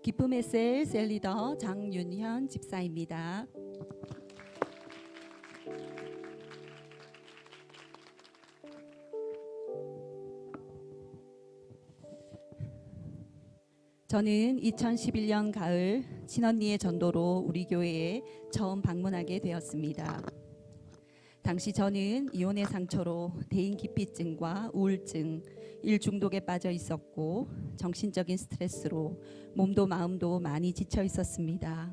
기쁨의 셀 리더 장윤현 집사입니다. 저는 2011년 가을 친언니의 전도로 우리 교회에 처음 방문하게 되었습니다. 당시 저는 이혼의 상처로 대인기피증과 우울증, 일 중독에 빠져 있었고 정신적인 스트레스로 몸도 마음도 많이 지쳐 있었습니다.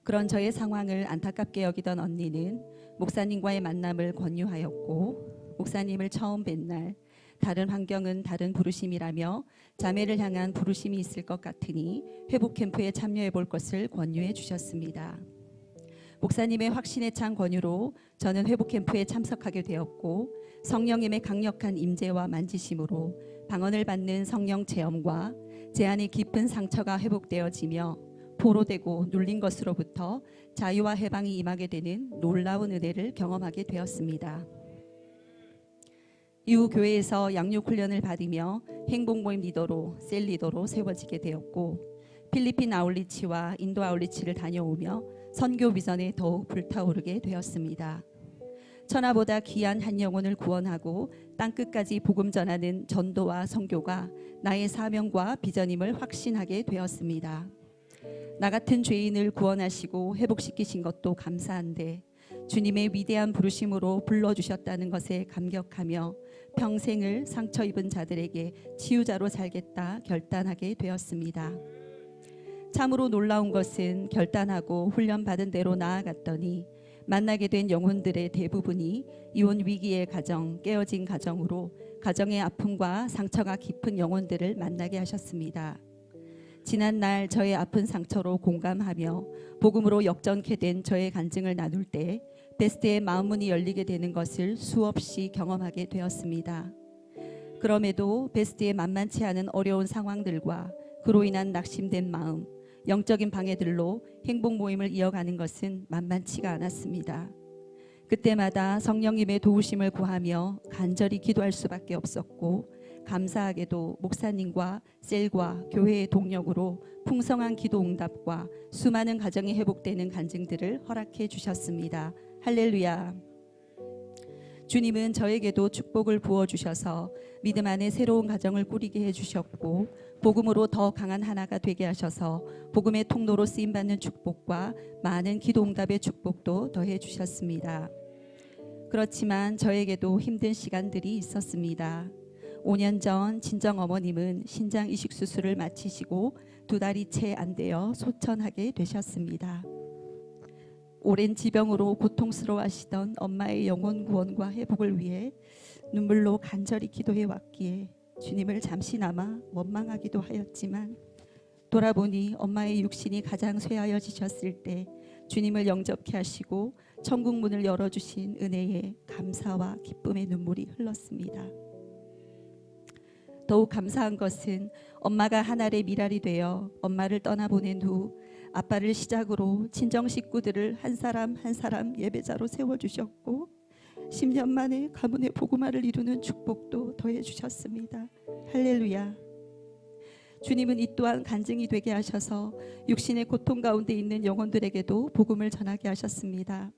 그런 저의 상황을 안타깝게 여기던 언니는 목사님과의 만남을 권유하였고, 목사님을 처음 뵌 날 다른 환경은 다른 부르심이라며 자매를 향한 부르심이 있을 것 같으니 회복 캠프에 참여해 볼 것을 권유해 주셨습니다. 목사님의 확신에 찬 권유로 저는 회복 캠프에 참석하게 되었고, 성령님의 강력한 임재와 만지심으로 방언을 받는 성령 체험과 제 안의 깊은 상처가 회복되어지며 포로되고 눌린 것으로부터 자유와 해방이 임하게 되는 놀라운 은혜를 경험하게 되었습니다. 이후 교회에서 양육 훈련을 받으며 행복모임 리더로 셀 리더로 세워지게 되었고, 필리핀 아울리치와 인도 아울리치를 다녀오며 선교 비전에 더욱 불타오르게 되었습니다. 천하보다 귀한 한 영혼을 구원하고 땅끝까지 복음 전하는 전도와 선교가 나의 사명과 비전임을 확신하게 되었습니다. 나 같은 죄인을 구원하시고 회복시키신 것도 감사한데 주님의 위대한 부르심으로 불러주셨다는 것에 감격하며 평생을 상처 입은 자들에게 치유자로 살겠다 결단하게 되었습니다. 참으로 놀라운 것은 결단하고 훈련받은 대로 나아갔더니 만나게 된 영혼들의 대부분이 이혼 위기의 가정, 깨어진 가정으로 가정의 아픔과 상처가 깊은 영혼들을 만나게 하셨습니다. 지난날 저의 아픈 상처로 공감하며 복음으로 역전케 된 저의 간증을 나눌 때 베스트의 마음문이 열리게 되는 것을 수없이 경험하게 되었습니다. 그럼에도 베스트의 만만치 않은 어려운 상황들과 그로 인한 낙심된 마음, 영적인 방해들로 행복 모임을 이어가는 것은 만만치가 않았습니다. 그때마다 성령님의 도우심을 구하며 간절히 기도할 수밖에 없었고, 감사하게도 목사님과 셀과 교회의 동력으로 풍성한 기도 응답과 수많은 가정이 회복되는 간증들을 허락해 주셨습니다. 할렐루야. 주님은 저에게도 축복을 부어주셔서 믿음 안에 새로운 가정을 꾸리게 해주셨고, 복음으로 더 강한 하나가 되게 하셔서 복음의 통로로 쓰임받는 축복과 많은 기도 응답의 축복도 더해 주셨습니다. 그렇지만 저에게도 힘든 시간들이 있었습니다. 5년 전 친정어머님은 신장 이식 수술을 마치시고 2달이 채 안 되어 소천하게 되셨습니다. 오랜 지병으로 고통스러워하시던 엄마의 영혼 구원과 회복을 위해 눈물로 간절히 기도해 왔기에 주님을 잠시나마 원망하기도 하였지만, 돌아보니 엄마의 육신이 가장 쇠하여지셨을 때 주님을 영접케 하시고 천국 문을 열어주신 은혜에 감사와 기쁨의 눈물이 흘렀습니다. 더욱 감사한 것은 엄마가 한 알의 미랄이 되어 엄마를 떠나보낸 후 아빠를 시작으로 친정 식구들을 한 사람 한 사람 예배자로 세워주셨고, 10년 만에 가문의 복음화를 이루는 축복도 더해 주셨습니다. 할렐루야. 주님은 이 또한 간증이 되게 하셔서 육신의 고통 가운데 있는 영혼들에게도 복음을 전하게 하셨습니다.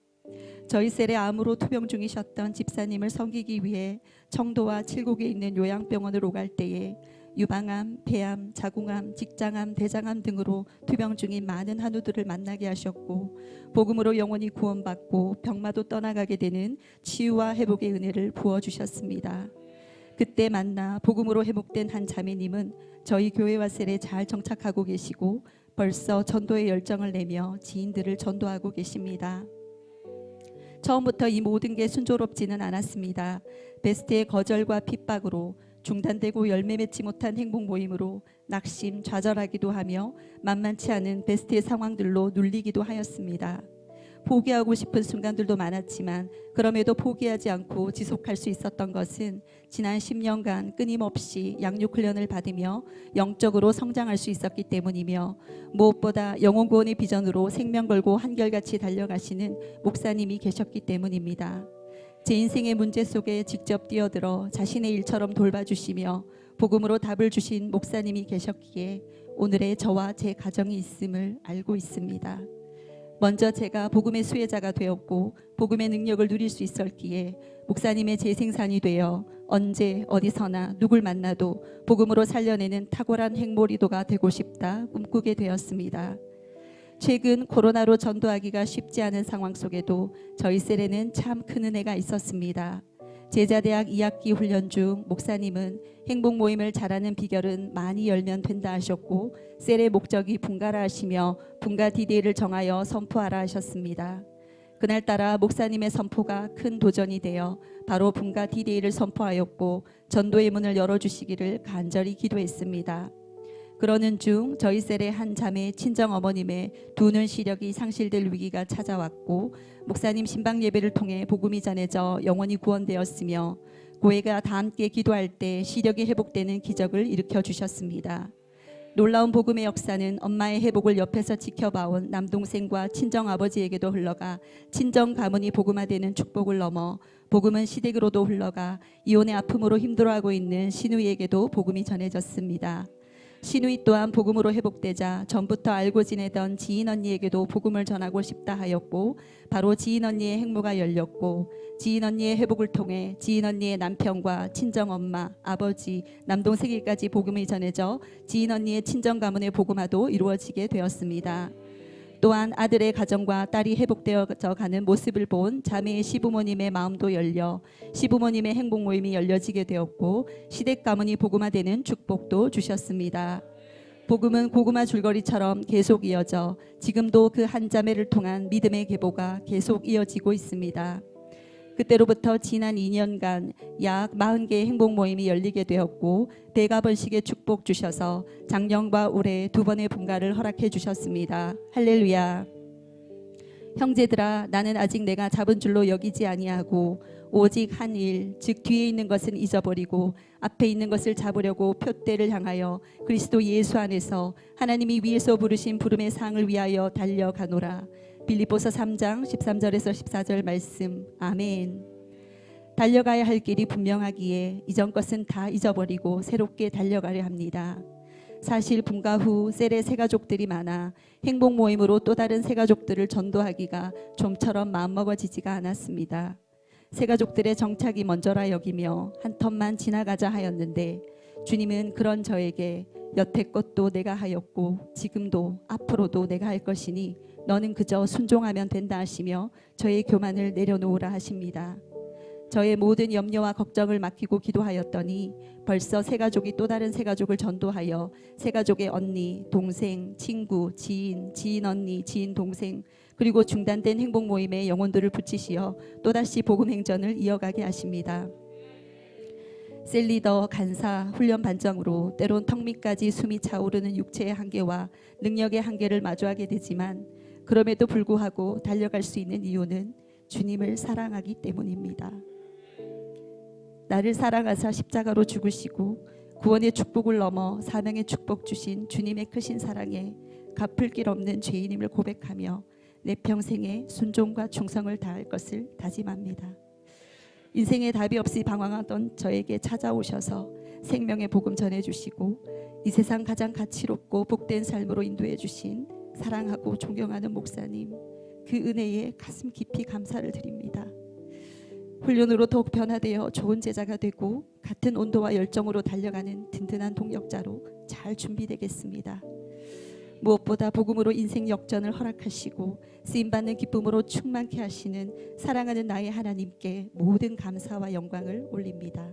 저희 셀의 암으로 투병 중이셨던 집사님을 섬기기 위해 청도와 칠곡에 있는 요양병원을 오갈 때에 유방암, 폐암, 자궁암, 직장암, 대장암 등으로 투병 중인 많은 한우들을 만나게 하셨고, 복음으로 영혼이 구원받고 병마도 떠나가게 되는 치유와 회복의 은혜를 부어주셨습니다. 그때 만나 복음으로 회복된 한 자매님은 저희 교회와 셀에 잘 정착하고 계시고 벌써 전도의 열정을 내며 지인들을 전도하고 계십니다. 처음부터 이 모든 게 순조롭지는 않았습니다. 베스트의 거절과 핍박으로 중단되고 열매 맺지 못한 행복 모임으로 낙심, 좌절하기도 하며 만만치 않은 베스트의 상황들로 눌리기도 하였습니다. 포기하고 싶은 순간들도 많았지만 그럼에도 포기하지 않고 지속할 수 있었던 것은 지난 10년간 끊임없이 양육 훈련을 받으며 영적으로 성장할 수 있었기 때문이며, 무엇보다 영혼 구원의 비전으로 생명 걸고 한결같이 달려가시는 목사님이 계셨기 때문입니다. 제 인생의 문제 속에 직접 뛰어들어 자신의 일처럼 돌봐주시며 복음으로 답을 주신 목사님이 계셨기에 오늘의 저와 제 가정이 있음을 알고 있습니다. 먼저 제가 복음의 수혜자가 되었고 복음의 능력을 누릴 수 있었기에 목사님의 재생산이 되어 언제 어디서나 누굴 만나도 복음으로 살려내는 탁월한 행몰이도가 되고 싶다 꿈꾸게 되었습니다. 최근 코로나로 전도하기가 쉽지 않은 상황 속에도 저희 셀에는 참 큰 은혜가 있었습니다. 제자대학 2학기 훈련 중 목사님은 행복 모임을 잘하는 비결은 많이 열면 된다 하셨고, 셀의 목적이 분가라 하시며 분가 디데이를 정하여 선포하라 하셨습니다. 그날따라 목사님의 선포가 큰 도전이 되어 바로 분가 디데이를 선포하였고 전도의 문을 열어주시기를 간절히 기도했습니다. 그러는 중 저희 셀의 한 자매 친정 어머님의 두 눈 시력이 상실될 위기가 찾아왔고, 목사님 신방 예배를 통해 복음이 전해져 영혼이 구원되었으며 고해가 다 함께 기도할 때 시력이 회복되는 기적을 일으켜 주셨습니다. 놀라운 복음의 역사는 엄마의 회복을 옆에서 지켜봐온 남동생과 친정아버지에게도 흘러가 친정 가문이 복음화되는 축복을 넘어 복음은 시댁으로도 흘러가 이혼의 아픔으로 힘들어하고 있는 시누이에게도 복음이 전해졌습니다. 시누이 또한 복음으로 회복되자 전부터 알고 지내던 지인 언니에게도 복음을 전하고 싶다 하였고, 바로 지인 언니의 행모가 열렸고 지인 언니의 회복을 통해 지인 언니의 남편과 친정엄마, 아버지, 남동생에게까지 복음이 전해져 지인 언니의 친정 가문의 복음화도 이루어지게 되었습니다. 또한 아들의 가정과 딸이 회복되어져 가는 모습을 본 자매의 시부모님의 마음도 열려 시부모님의 행복 모임이 열려지게 되었고 시댁 가문이 복음화되는 축복도 주셨습니다. 복음은 고구마 줄거리처럼 계속 이어져 지금도 그 한 자매를 통한 믿음의 계보가 계속 이어지고 있습니다. 그때로부터 지난 2년간 약 40개의 행복 모임이 열리게 되었고 대가번식의 축복 주셔서 작년과 올해 2번의 분가를 허락해 주셨습니다. 할렐루야. 형제들아, 나는 아직 내가 잡은 줄로 여기지 아니하고 오직 한 일, 즉 뒤에 있는 것은 잊어버리고 앞에 있는 것을 잡으려고 표대를 향하여 그리스도 예수 안에서 하나님이 위에서 부르신 부름의 상을 위하여 달려가노라. 빌립보서 3장 13절에서 14절 말씀. 아멘. 달려가야 할 길이 분명하기에 이전 것은 다 잊어버리고 새롭게 달려가려 합니다. 사실 분가 후 셀의 새가족들이 많아 행복 모임으로 또 다른 새가족들을 전도하기가 좀처럼 마음먹어지지가 않았습니다. 새가족들의 정착이 먼저라 여기며 한 텀만 지나가자 하였는데 주님은 그런 저에게 여태껏도 내가 하였고 지금도 앞으로도 내가 할 것이니 너는 그저 순종하면 된다 하시며 저의 교만을 내려놓으라 하십니다. 저의 모든 염려와 걱정을 맡기고 기도하였더니 벌써 새가족이 또 다른 새가족을 전도하여 새가족의 언니, 동생, 친구, 지인, 지인 언니, 지인 동생, 그리고 중단된 행복 모임에 영혼들을 붙이시어 또다시 복음 행전을 이어가게 하십니다. 셀리더, 간사, 훈련 반장으로 때론 턱 밑까지 숨이 차오르는 육체의 한계와 능력의 한계를 마주하게 되지만 그럼에도 불구하고 달려갈 수 있는 이유는 주님을 사랑하기 때문입니다. 나를 사랑하사 십자가로 죽으시고 구원의 축복을 넘어 사명의 축복 주신 주님의 크신 사랑에 갚을 길 없는 죄인임을 고백하며 내 평생에 순종과 충성을 다할 것을 다짐합니다. 인생에 답이 없이 방황하던 저에게 찾아오셔서 생명의 복음 전해주시고 이 세상 가장 가치롭고 복된 삶으로 인도해 주신 사랑하고 존경하는 목사님, 그 은혜에 가슴 깊이 감사를 드립니다. 훈련으로 더욱 변화되어 좋은 제자가 되고 같은 온도와 열정으로 달려가는 든든한 동역자로 잘 준비되겠습니다. 무엇보다 복음으로 인생 역전을 허락하시고 쓰임받는 기쁨으로 충만케 하시는 사랑하는 나의 하나님께 모든 감사와 영광을 올립니다.